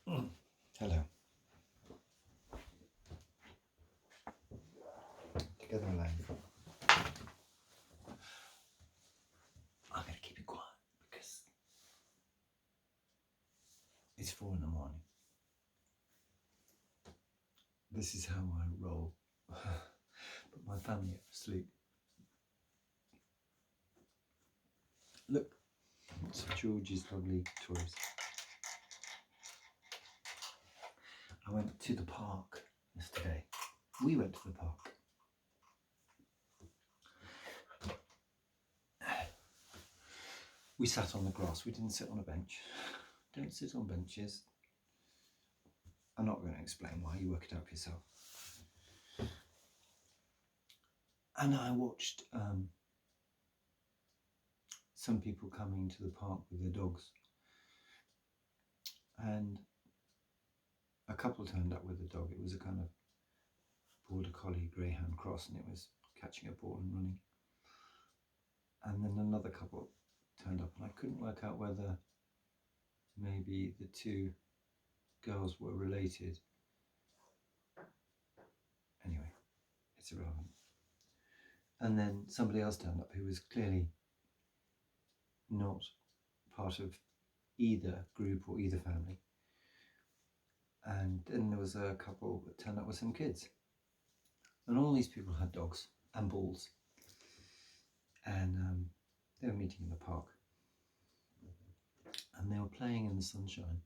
Hello. Together alive. I'm going to keep it quiet because it's 4 a.m. This is how I roll. But my family are asleep. Look, it's George's lovely toys. I went to the park yesterday. We went to the park. We sat on the grass. We didn't sit on a bench. Don't sit on benches. I'm not going to explain why. You work it out for yourself. And I watched some people coming to the park with their dogs. And a couple turned up with a dog. It was a kind of border collie greyhound cross, and it was catching a ball and running. And then another couple turned up, and I couldn't work out whether maybe the two girls were related. Anyway, it's irrelevant. And then somebody else turned up who was clearly not part of either group or either family. And then there was a couple that turned up with some kids. And all these people had dogs and balls. And they were meeting in the park. And they were playing in the sunshine.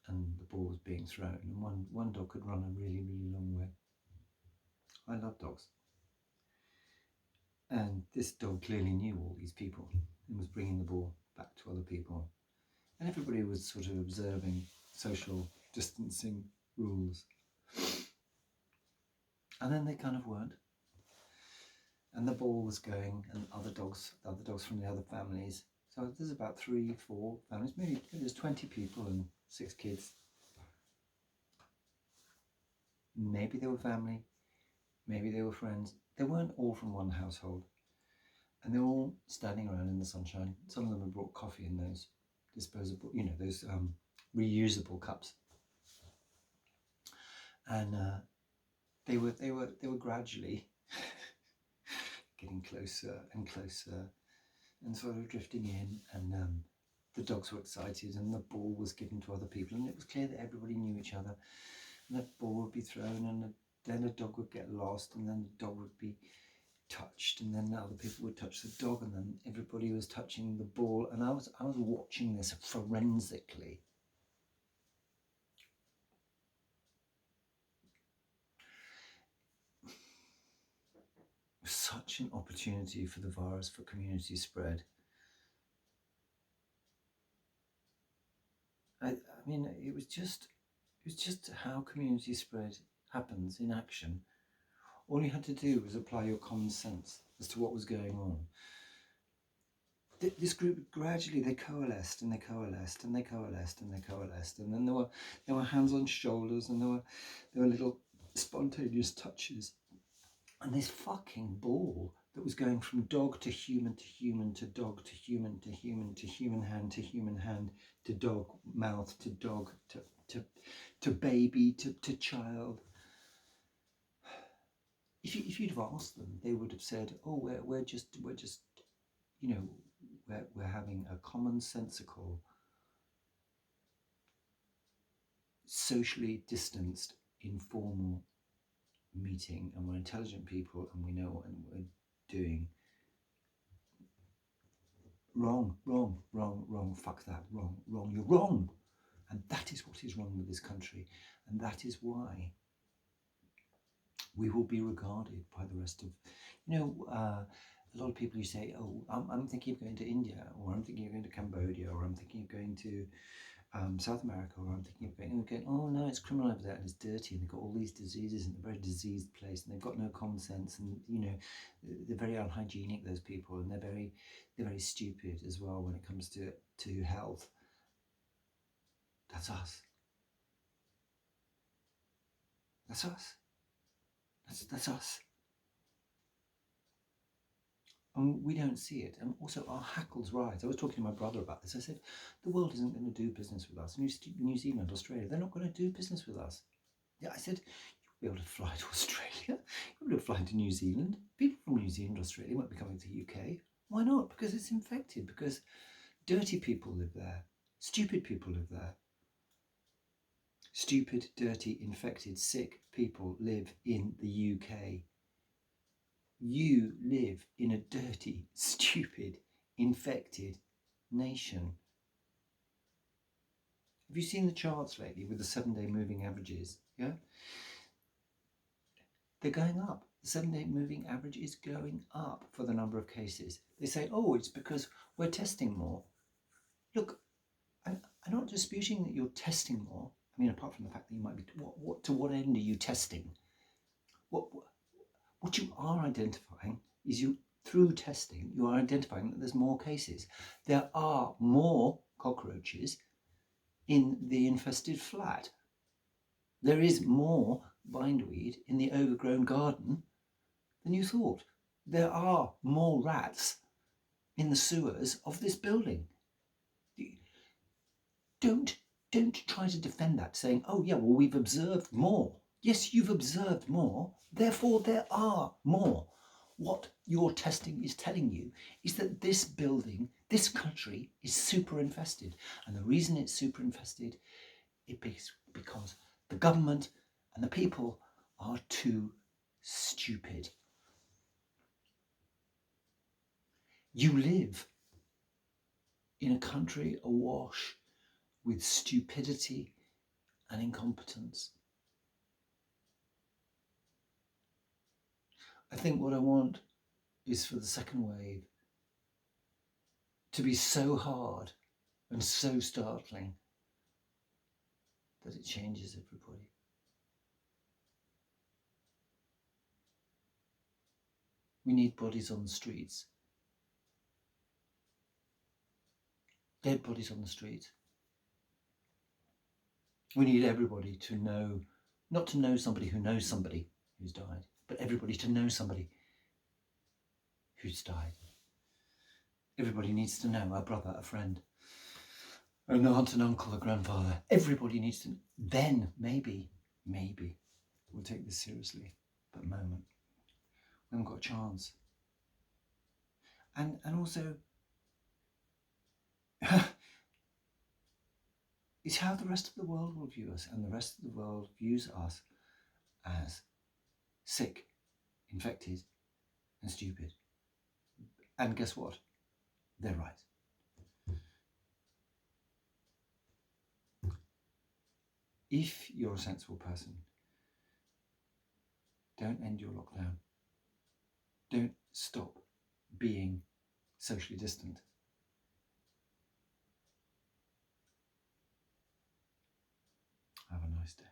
And the ball was being thrown. And one dog could run a really, really long way. I love dogs. And this dog clearly knew all these people and was bringing the ball back to other people. And everybody was sort of observing social distancing rules. And then they kind of weren't. And the ball was going, and the other dogs from the other families. So there's about 3, 4 families, maybe there's 20 people and 6 kids. Maybe they were family, maybe they were friends. They weren't all from one household. And they were all standing around in the sunshine. Some of them had brought coffee in those disposable, those reusable cups. And they were gradually getting closer and closer, and sort of drifting in. And the dogs were excited, and the ball was given to other people, and it was clear that everybody knew each other. And the ball would be thrown, and then a dog would get lost, and then the dog would be touched, and then other people would touch the dog, and then everybody was touching the ball. And I was watching this forensically. Such an opportunity for the virus, for community spread. I mean, it was just how community spread happens in action. All you had to do was apply your common sense as to what was going on. This group gradually, they coalesced, and they coalesced, and they coalesced, and they coalesced, and then there were hands on shoulders, and there were little spontaneous touches, and this fucking ball that was going from dog to human to human to dog to human to human to human hand to human hand to dog mouth to dog to baby to child. If you'd have asked them, they would have said, "Oh, we're just we're having a commonsensical, socially distanced, informal meeting, and we're intelligent people, and we know what we're doing." Wrong, fuck that, wrong, you're wrong. And that is what is wrong with this country, and that is why we will be regarded by the rest of, a lot of people who say, "Oh, I'm thinking of going to India, or I'm thinking of going to Cambodia, or I'm thinking of going to South America, or I'm thinking of going, oh no, it's criminal over there, and it's dirty, and they've got all these diseases, and they're a very diseased place, and they've got no common sense, and they're very unhygienic, those people, and they're very stupid as well when it comes to health." That's us. That's us. That's us. And we don't see it. And also our hackles rise. I was talking to my brother about this. I said, the world isn't going to do business with us. New Zealand, Australia, they're not going to do business with us. Yeah, I said, you'll be able to fly to Australia. You'll be able to fly to New Zealand. People from New Zealand, Australia won't be coming to the UK. Why not? Because it's infected. Because dirty people live there. Stupid people live there. Stupid, dirty, infected, sick people live in the UK. You live in a dirty, stupid, infected nation. Have you seen the charts lately with the 7-day moving averages? Yeah? They're going up. The 7-day moving average is going up for the number of cases. They say, oh, it's because we're testing more. Look, I'm not disputing that you're testing more. I mean, apart from the fact that you might be, to what end are you testing? What you are identifying is through testing, you are identifying that there's more cases. There are more cockroaches in the infested flat. There is more bindweed in the overgrown garden than you thought. There are more rats in the sewers of this building. Don't try to defend that saying, oh yeah, well, we've observed more. Yes, you've observed more, therefore there are more. What your testing is telling you is that this building, this country is super infested. And the reason it's super infested is because the government and the people are too stupid. You live in a country awash with stupidity and incompetence. I think what I want is for the second wave to be so hard and so startling that it changes everybody. We need bodies on the streets. Dead bodies on the streets. We need everybody to know, not to know somebody who knows somebody who's died, but everybody to know somebody who's died. Everybody needs to know, a brother, a friend, an aunt, an uncle, a grandfather. Everybody needs to. Then maybe we'll take this seriously. But at the moment, we haven't got a chance. And also, it's how the rest of the world will view us, and the rest of the world views us as sick, infected, and stupid. And guess what? They're right. If you're a sensible person, don't end your lockdown. Don't stop being socially distant. Have a nice day.